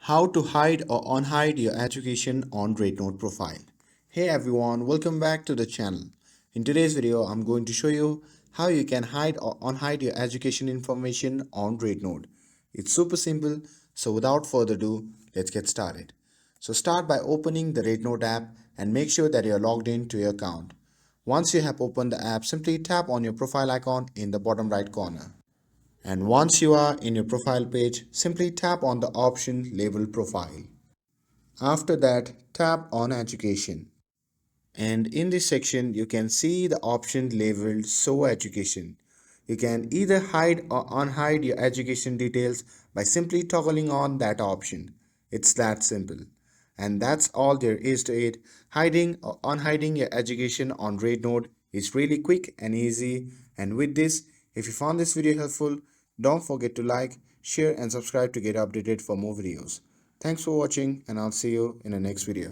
How to hide or unhide your education on REDnote profile. Hey everyone, welcome back to the channel. In today's video, I'm going to show you how you can hide or unhide your education information on REDnote. It's super simple, so without further ado, let's get started. So start by opening the REDnote app and make sure that you're logged in to your account. Once you have opened the app, simply tap on your profile icon in the bottom right corner. And once you are in your profile page, simply tap on the option labeled Profile. After that, tap on Education. And in this section, you can see the option labeled Show Education. You can either hide or unhide your education details by simply toggling on that option. It's that simple. And that's all there is to it. Hiding or unhiding your education on REDnote is really quick and easy. And with this, if you found this video helpful, don't forget to like, share and subscribe to get updated for more videos. Thanks for watching and I'll see you in the next video.